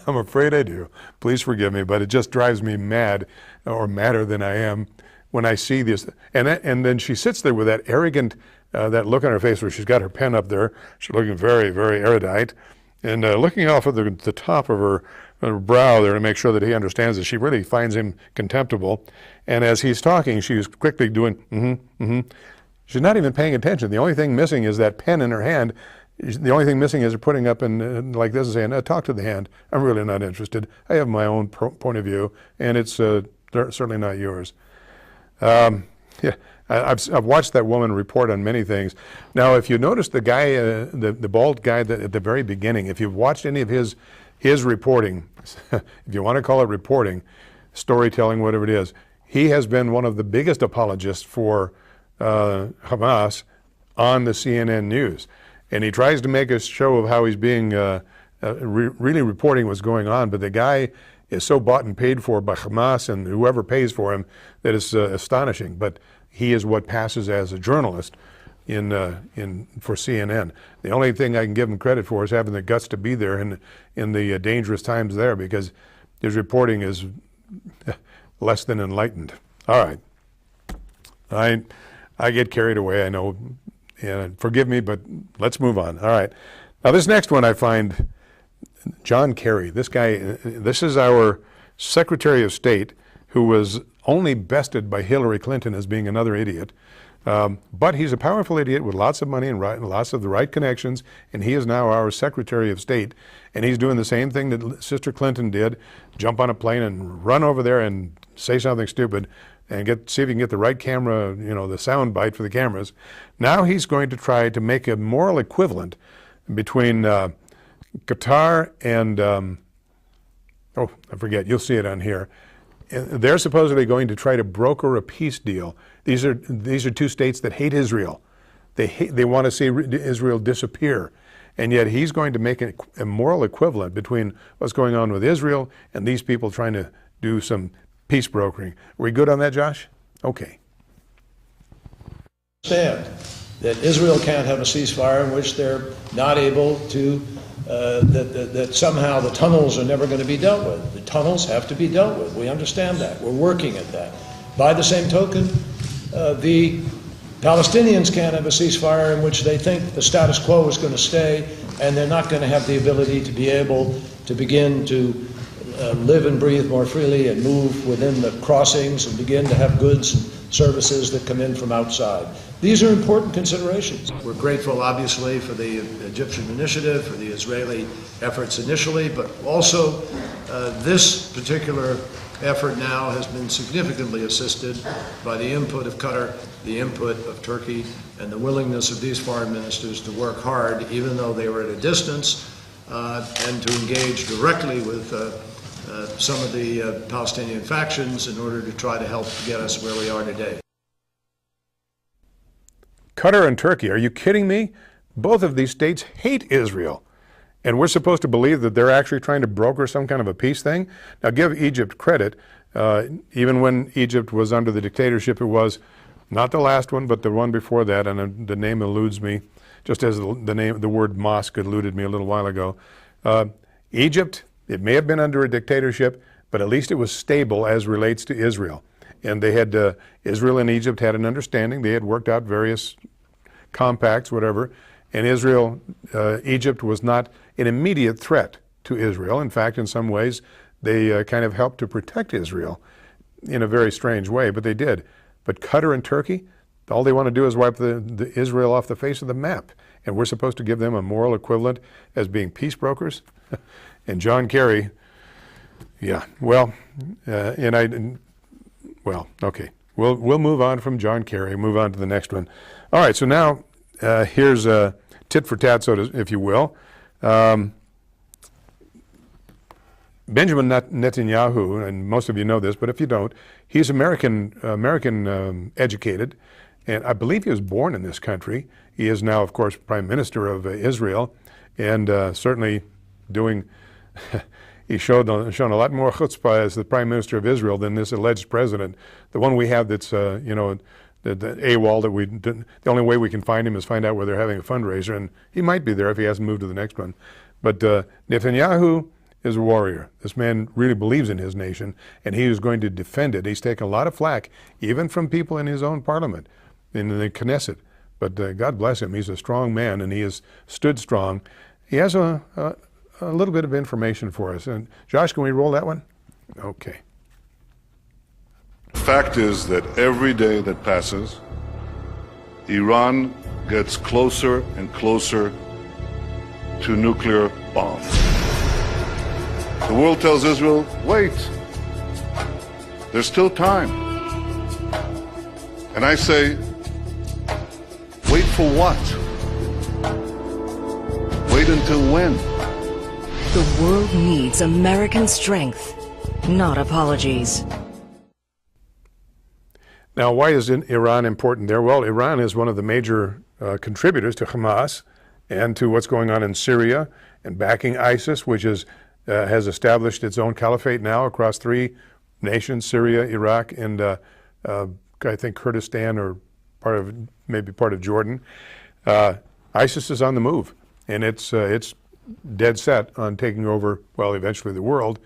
I'm afraid I do. Please forgive me, but it just drives me mad, or madder than I am, when I see this. And then she sits there with that arrogant, that look on her face where she's got her pen up there. She's looking very, very erudite, and looking off at the top of her brow there to make sure that he understands that she really finds him contemptible. And as he's talking, she's quickly doing, She's not even paying attention. The only thing missing is that pen in her hand. The only thing missing is her putting up and like this and saying, talk to the hand. I'm really not interested. I have my own point of view, and it's certainly not yours. Yeah, I've watched that woman report on many things. Now, if you notice the guy, the bald guy at the very beginning, if you've watched any of his reporting, if you want to call it reporting, storytelling, whatever it is, he has been one of the biggest apologists for Hamas on the CNN News. And he tries to make a show of how he's being really reporting what's going on, but the guy is so bought and paid for by Hamas and whoever pays for him that it's astonishing. But he is what passes as a journalist for CNN. The only thing I can give him credit for is having the guts to be there in the dangerous times there, because his reporting is less than enlightened. All right, I get carried away, I know, and forgive me, but let's move on. All right, now this next one I find, John Kerry. This guy, this is our Secretary of State, who was only bested by Hillary Clinton as being another idiot. But he's a powerful idiot with lots of money and lots of the right connections, and he is now our Secretary of State, and he's doing the same thing that Sister Clinton did, jump on a plane and run over there and say something stupid and see if he can get the right camera, the sound bite for the cameras. Now he's going to try to make a moral equivalent between Qatar and, I forget, you'll see it on here. They're supposedly going to try to broker a peace deal. These are two states that hate Israel. They want to see Israel disappear. And yet he's going to make a moral equivalent between what's going on with Israel and these people trying to do some peace brokering. Are we good on that, Josh? Okay. Understand that Israel can't have a ceasefire in which they're not able to, that somehow the tunnels are never going to be dealt with. The tunnels have to be dealt with. We understand that. We're working at that. By the same token, the Palestinians can't have a ceasefire in which they think the status quo is going to stay, and they're not going to have the ability to be able to begin to live and breathe more freely and move within the crossings and begin to have goods and services that come in from outside. These are important considerations. We're grateful, obviously, for the Egyptian initiative, for the Israeli efforts initially, but also this particular effort now has been significantly assisted by the input of Qatar, the input of Turkey, and the willingness of these foreign ministers to work hard, even though they were at a distance, and to engage directly with some of the Palestinian factions in order to try to help get us where we are today. Qatar and Turkey, are you kidding me? Both of these states hate Israel. And we're supposed to believe that they're actually trying to broker some kind of a peace thing? Now, give Egypt credit. Even when Egypt was under the dictatorship, it was not the last one, but the one before that, and the name eludes me, just as the word mosque eluded me a little while ago. Egypt, it may have been under a dictatorship, but at least it was stable as relates to Israel. And they had, Israel and Egypt had an understanding. They had worked out various compacts, whatever. And Israel, Egypt was not an immediate threat to Israel. In fact, in some ways, they kind of helped to protect Israel in a very strange way, but they did. But Qatar and Turkey, all they want to do is wipe the Israel off the face of the map. And we're supposed to give them a moral equivalent as being peace brokers? And John Kerry, yeah, well, well, okay. We'll move on from John Kerry, move on to the next one. All right, so now here's a tit for tat, if you will. Benjamin Netanyahu, and most of you know this, but if you don't, he's American educated, and I believe he was born in this country. He is now, of course, Prime Minister of Israel, and certainly doing, he's shown a lot more chutzpah as the Prime Minister of Israel than this alleged president. The one we have that's, you know, the AWOL, the only way we can find him is find out where they're having a fundraiser, and he might be there if he hasn't moved to the next one. But Netanyahu is a warrior. This man really believes in his nation, and he is going to defend it. He's taken a lot of flack, even from people in his own parliament, in the Knesset. But God bless him. He's a strong man, and he has stood strong. He has a little bit of information for us. And Josh, can we roll that one? Okay. The fact is that every day that passes, Iran gets closer and closer to nuclear bombs. The world tells Israel, wait, there's still time. And I say, wait for what? Wait until when? The world needs American strength, not apologies. Now, why is Iran important there? Well, Iran is one of the major contributors to Hamas and to what's going on in Syria and backing ISIS, which is, has established its own caliphate now across 3 nations, Syria, Iraq, and I think Kurdistan, or maybe part of Jordan. ISIS is on the move, and it's dead set on taking over, well, eventually the world.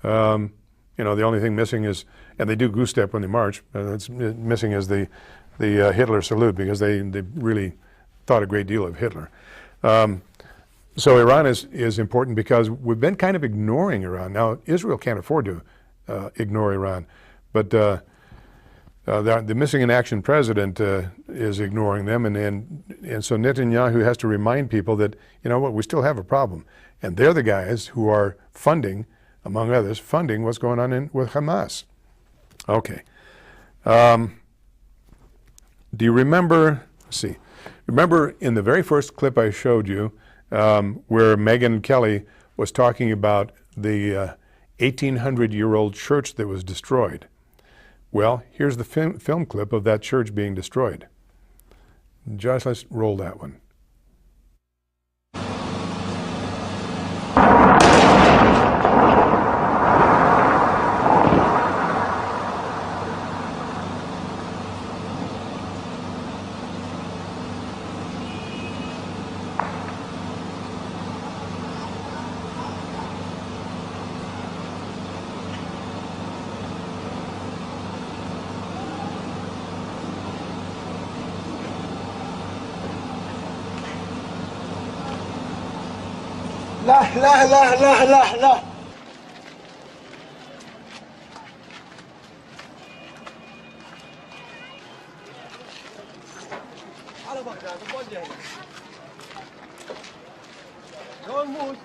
You know, the only thing missing is, and they do goose step when they march, it's missing is the Hitler salute, because they really thought a great deal of Hitler. So Iran is important because we've been kind of ignoring Iran. Now, Israel can't afford to ignore Iran, but the missing in action president is ignoring them, and so Netanyahu has to remind people that, you know what, we still have a problem. And they're the guys who are funding, among others, funding what's going on with Hamas. Okay. Do you remember, let's see, remember in the very first clip I showed you where Megyn Kelly was talking about the 1,800-year-old church that was destroyed? Well, here's the film clip of that church being destroyed. Josh, let's roll that one. لا لا لا لا لا لا على بغداد وجهنا لو نموت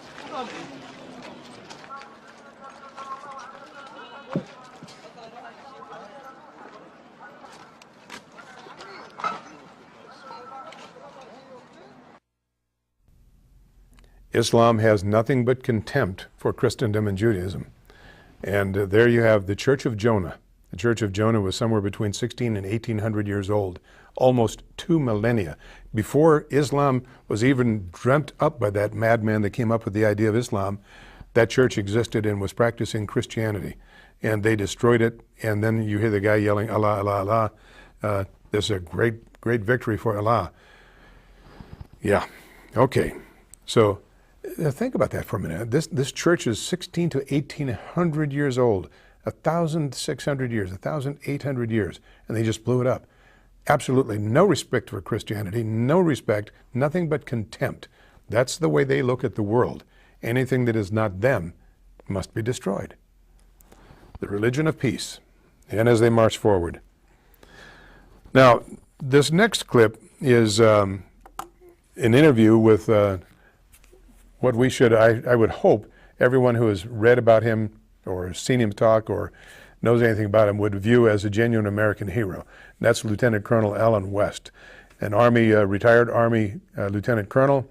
Islam has nothing but contempt for Christendom and Judaism. And there you have the Church of Jonah. The Church of Jonah was somewhere between 16 and 1800 years old, almost 2 millennia. Before Islam was even dreamt up by that madman that came up with the idea of Islam, that church existed and was practicing Christianity. And they destroyed it, and then you hear the guy yelling, Allah, Allah, Allah. This is a great, great victory for Allah. Yeah, okay. So think about that for a minute. This church is 16 to 1800 years old, 1,600 years, 1,800 years, and they just blew it up. Absolutely no respect for Christianity, no respect, nothing but contempt. That's the way they look at the world. Anything that is not them must be destroyed. The religion of peace, and as they march forward. Now, this next clip is an interview with what we should, I would hope, everyone who has read about him or seen him talk or knows anything about him would view as a genuine American hero. And that's Lieutenant Colonel Allen West, an retired Army Lieutenant Colonel.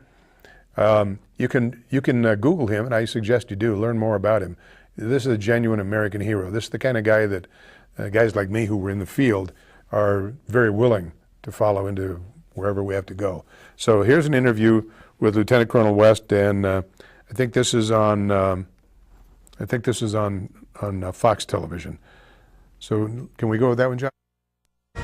You can Google him, and I suggest you do, learn more about him. This is a genuine American hero. This is the kind of guy that guys like me who were in the field are very willing to follow into wherever we have to go. So here's an interview with Lieutenant Colonel West, and I think this is on Fox Television. So can we go with that one, John?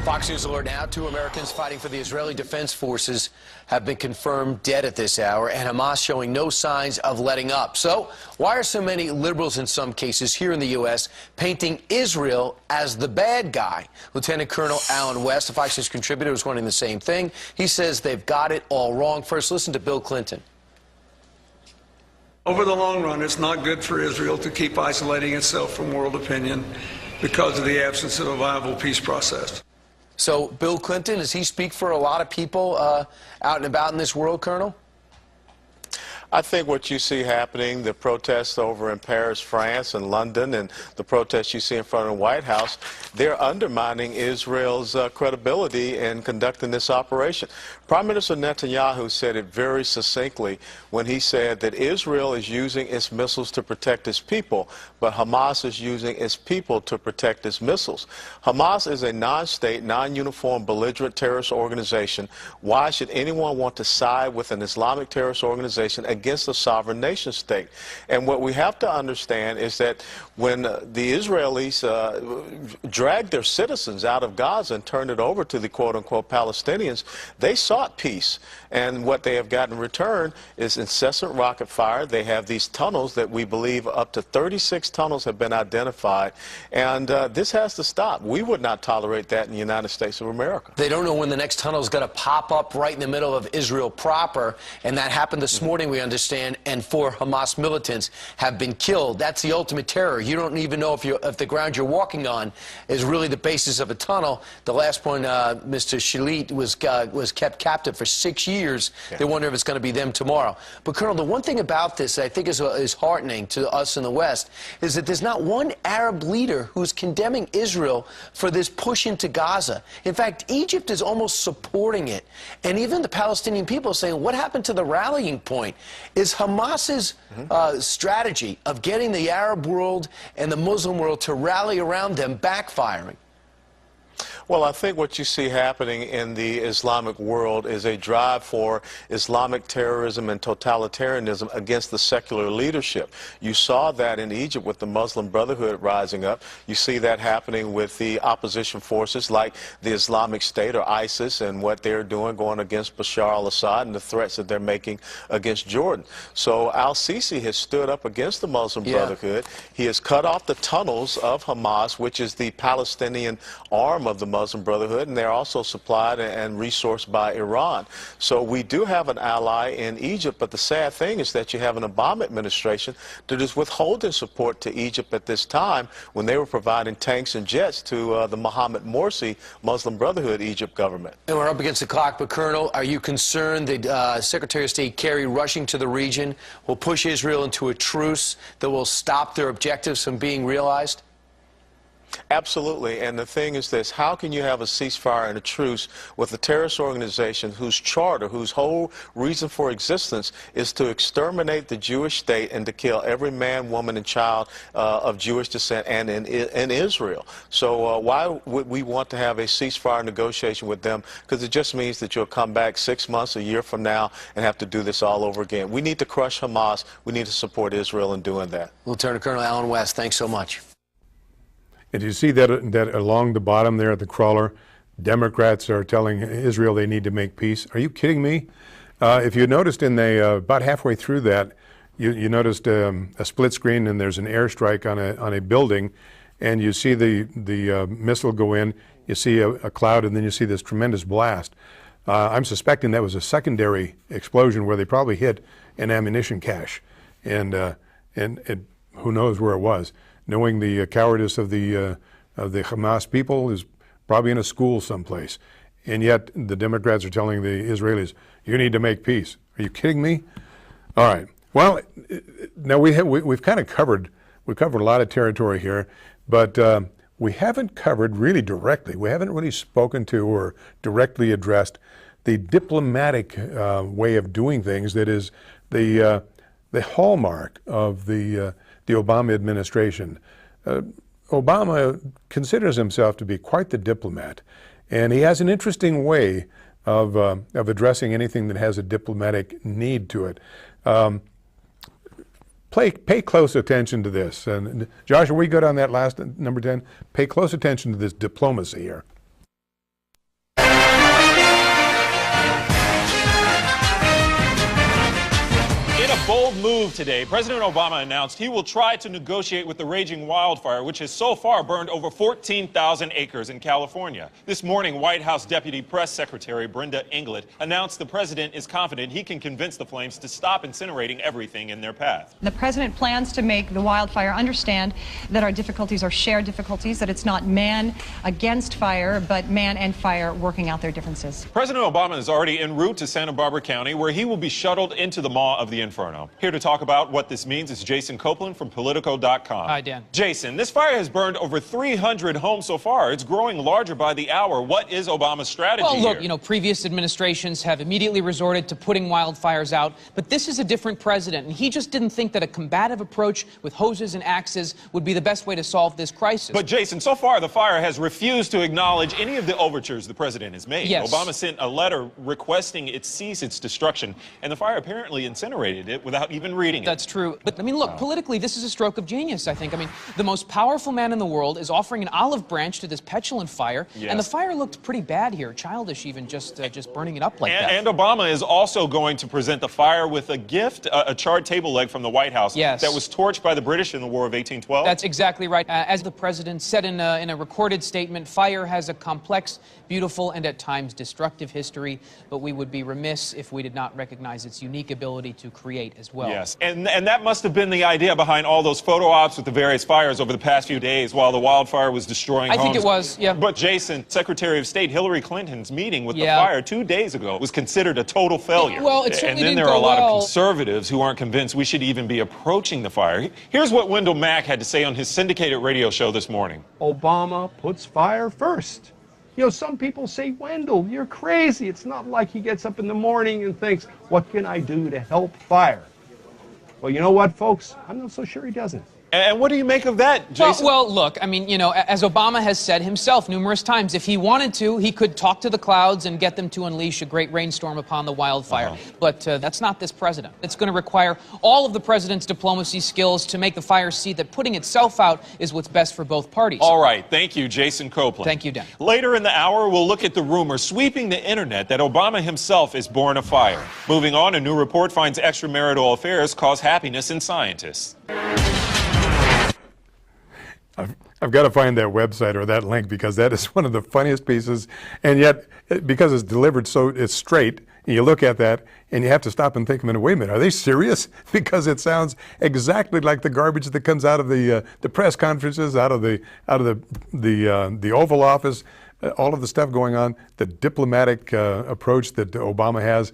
Fox News alert now. 2 Americans fighting for the Israeli Defense Forces have been confirmed dead at this hour, and Hamas showing no signs of letting up. So why are so many liberals in some cases here in the U.S. painting Israel as the bad guy? Lieutenant Colonel Allen West, a Fox News contributor, was wanting the same thing. He says they've got it all wrong. First, listen to Bill Clinton. Over the long run, it's not good for Israel to keep isolating itself from world opinion because of the absence of a viable peace process. So, Bill Clinton, does he speak for a lot of people out and about in this world, Colonel? I think what you see happening, the protests over in Paris, France, and London, and the protests you see in front of the White House, they're undermining Israel's credibility in conducting this operation. Prime Minister Netanyahu said it very succinctly when he said that Israel is using its missiles to protect its people, but Hamas is using its people to protect its missiles. Hamas is a non-state, non-uniform, belligerent terrorist organization. Why should anyone want to side with an Islamic terrorist organization against a sovereign nation state? And what we have to understand is that when the Israelis dragged their citizens out of Gaza and turned it over to the quote-unquote Palestinians, they sought peace. And what they have gotten in return is incessant rocket fire. They have these tunnels that we believe up to 36 tunnels have been identified. And this has to stop. We would not tolerate that in the United States of America. They don't know when the next tunnel is going to pop up right in the middle of Israel proper. And that happened this morning, we understand, and 4 Hamas militants have been killed. That's the ultimate terror. You don't even know if the ground you're walking on is really the basis of a tunnel. The last one, Mr. Shalit, was kept captive for 6 years. Yeah. They wonder if it's going to be them tomorrow. But, Colonel, the one thing about this that I think is heartening to us in the West is that there's not one Arab leader who's condemning Israel for this push into Gaza. In fact, Egypt is almost supporting it. And even the Palestinian people are saying, what happened to the rallying point? Is Hamas's strategy of getting the Arab world and the Muslim world to rally around them backfiring? Well, I think what you see happening in the Islamic world is a drive for Islamic terrorism and totalitarianism against the secular leadership. You saw that in Egypt with the Muslim Brotherhood rising up. You see that happening with the opposition forces like the Islamic State or ISIS and what they're doing going against Bashar al-Assad and the threats that they're making against Jordan. So al-Sisi has stood up against the Muslim Brotherhood. He has cut off the tunnels of Hamas, which is the Palestinian arm of the Muslim Brotherhood, and they're also supplied and resourced by Iran. So we do have an ally in Egypt, but the sad thing is that you have an Obama administration that is withholding support to Egypt at this time when they were providing tanks and jets to the Mohammed Morsi Muslim Brotherhood Egypt government. And we're up against the clock, but Colonel, are you concerned that Secretary of State Kerry rushing to the region will push Israel into a truce that will stop their objectives from being realized? Absolutely. And the thing is this, how can you have a ceasefire and a truce with a terrorist organization whose charter, whose whole reason for existence is to exterminate the Jewish state and to kill every man, woman, and child of Jewish descent and in Israel? So why would we want to have a ceasefire negotiation with them? Because it just means that you'll come back 6 months, a year from now, and have to do this all over again. We need to crush Hamas. We need to support Israel in doing that. Lieutenant Colonel Alan West, thanks so much. And you see that along the bottom there at the crawler, Democrats are telling Israel they need to make peace. Are you kidding me? If you noticed in the about halfway through that, you noticed a split screen and there's an airstrike on a building, and you see the missile go in. You see a cloud, and then you see this tremendous blast. I'm suspecting that was a secondary explosion where they probably hit an ammunition cache, and who knows where it was. Knowing the cowardice of the Hamas people is probably in a school someplace, and yet the Democrats are telling the Israelis, "You need to make peace." Are you kidding me? All right. Well, now we've kind of covered a lot of territory here, but we haven't covered really directly. We haven't really spoken to or directly addressed the diplomatic way of doing things that is the hallmark of the Obama administration. Obama considers himself to be quite the diplomat, and he has an interesting way of addressing anything that has a diplomatic need to it. Pay close attention to this. And Josh, are we good on that last number 10? Pay close attention to this diplomacy here. Bold move today. President Obama announced he will try to negotiate with the raging wildfire, which has so far burned over 14,000 acres in California. This morning, White House Deputy Press Secretary Brenda Inglet announced the president is confident he can convince the flames to stop incinerating everything in their path. The president plans to make the wildfire understand that our difficulties are shared difficulties, that it's not man against fire, but man and fire working out their differences. President Obama is already en route to Santa Barbara County, where he will be shuttled into the maw of the inferno. Here to talk about what this means is Jason Copeland from Politico.com. Hi, Dan. Jason, this fire has burned over 300 homes so far. It's growing larger by the hour. What is Obama's strategy Well, look, here? Previous administrations have immediately resorted to putting wildfires out, but this is a different president, and he just didn't think that a combative approach with hoses and axes would be the best way to solve this crisis. But, Jason, so far the fire has refused to acknowledge any of the overtures the president has made. Yes. Obama sent a letter requesting it cease its destruction, and the fire apparently incinerated it without even reading it. That's true. But, look, politically, this is a stroke of genius, I think. The most powerful man in the world is offering an olive branch to this petulant fire, Yes. and the fire looked pretty bad here, childish even, just burning it up like that. And Obama is also going to present the fire with a gift, a charred table leg from the White House Yes. that was torched by the British in the War of 1812. That's exactly right. As the president said in a recorded statement, fire has a complex, beautiful, and at times destructive history, but we would be remiss if we did not recognize its unique ability to create as well. Yes, and that must have been the idea behind all those photo ops with the various fires over the past few days while the wildfire was destroying homes. I think it was, yeah. But Jason, Secretary of State Hillary Clinton's meeting with Yeah. the fire 2 days ago was considered a total failure. Well, it And certainly then didn't there are a go lot well. of conservatives who aren't convinced we should even be approaching the fire. Here's what Wendell Mack had to say on his syndicated radio show this morning. Obama puts fire first. Some people say, Wendell, you're crazy. It's not like he gets up in the morning and thinks, what can I do to help fire? Well, you know what, folks? I'm not so sure he doesn't. And what do you make of that, Jason? Well, look, as Obama has said himself numerous times, if he wanted to, he could talk to the clouds and get them to unleash a great rainstorm upon the wildfire. But that's not this president. It's going to require all of the president's diplomacy skills to make the fire see that putting itself out is what's best for both parties. All right. Thank you, Jason Copeland. Thank you, Dan. Later in the hour, we'll look at the rumor sweeping the internet that Obama himself is born a fire. Moving on, a new report finds extramarital affairs cause happiness in scientists. I've got to find that website or that link because that is one of the funniest pieces. And yet, because it's delivered so it's straight, and you look at that and you have to stop and think a minute, wait a minute, are they serious? Because it sounds exactly like the garbage that comes out of the press conferences, out of the Oval Office, all of the stuff going on, the diplomatic approach that Obama has.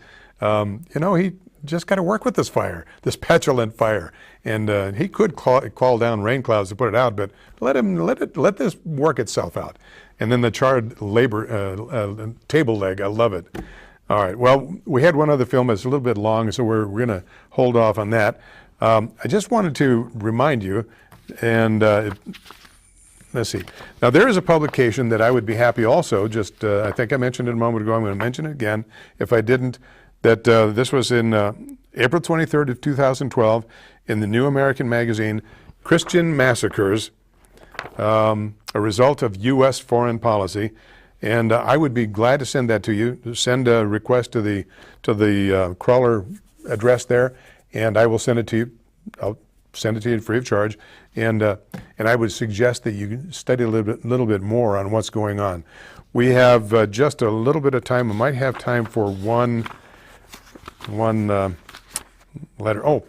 just got to work with this fire, this petulant fire. And he could call down rain clouds to put it out, but let this work itself out. And then the charred table leg, I love it. All right, well, we had one other film that's a little bit long, so we're going to hold off on that. I just wanted to remind you, and let's see. Now, there is a publication that I would be happy also, just I think I mentioned it a moment ago, I'm going to mention it again if I didn't, that this was in April 23rd of 2012 in the New American Magazine, Christian Massacres, a result of U.S. foreign policy. And I would be glad to send that to you. Send a request to the crawler address there, and I will send it to you. I'll send it to you free of charge. And I would suggest that you study a little bit more on what's going on. We have just a little bit of time. We might have time for one letter. Oh,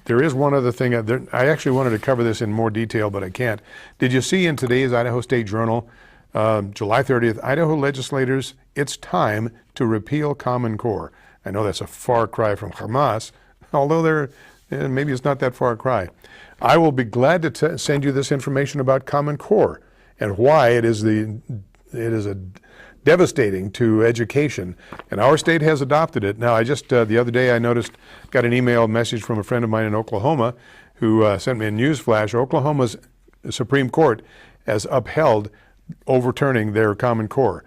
there is one other thing. I actually wanted to cover this in more detail, but I can't. Did you see in today's Idaho State Journal, July 30th, Idaho legislators, it's time to repeal Common Core. I know that's a far cry from Hamas, although maybe it's not that far a cry. I will be glad to send you this information about Common Core and why it is devastating to education. And our state has adopted it. Now, I just, the other day I got an email message from a friend of mine in Oklahoma who sent me a news flash. Oklahoma's Supreme Court has upheld overturning their Common Core.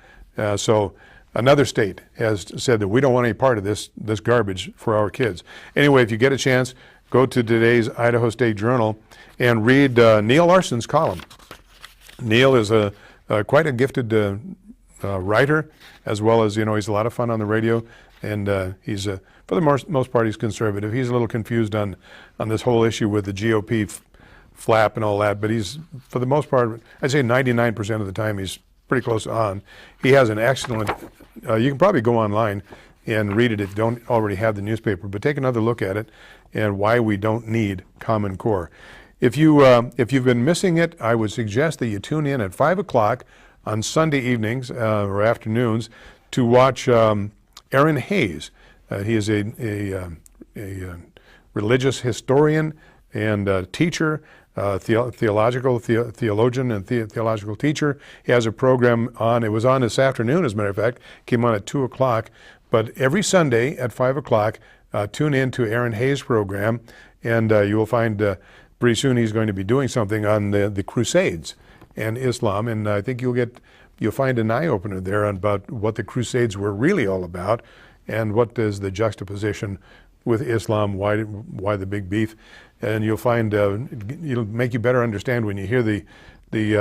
So another state has said that we don't want any part of this garbage for our kids. Anyway, if you get a chance, go to today's Idaho State Journal and read Neil Larson's column. Neil is quite a gifted writer, as well as, he's a lot of fun on the radio, and he's, for the most part, he's conservative. He's a little confused on this whole issue with the GOP flap and all that, but he's, for the most part, I'd say 99% of the time, he's pretty close on. He has an excellent, you can probably go online and read it if you don't already have the newspaper, but take another look at it and why we don't need Common Core. If you've been missing it, I would suggest that you tune in at 5 o'clock on Sunday evenings or afternoons to watch Aaron Hayes. He is a religious historian and teacher, theologian and theological teacher. He has a program on, it was on this afternoon as a matter of fact, came on at 2 o'clock, but every Sunday at 5 o'clock, tune in to Aaron Hayes' program, and you will find pretty soon he's going to be doing something on the Crusades and Islam, and I think you'll find an eye-opener there about what the Crusades were really all about and what is the juxtaposition with Islam, why the big beef. And you'll find, it'll make you better understand when you hear the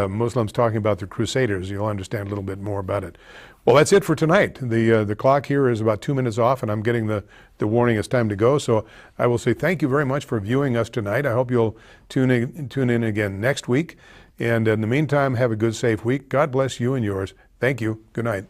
Muslims talking about the Crusaders. You'll understand a little bit more about it. Well, that's it for tonight. The clock here is about 2 minutes off, and I'm getting the warning it's time to go. So I will say thank you very much for viewing us tonight. I hope you'll tune in again next week. And in the meantime, have a good, safe week. God bless you and yours. Thank you. Good night.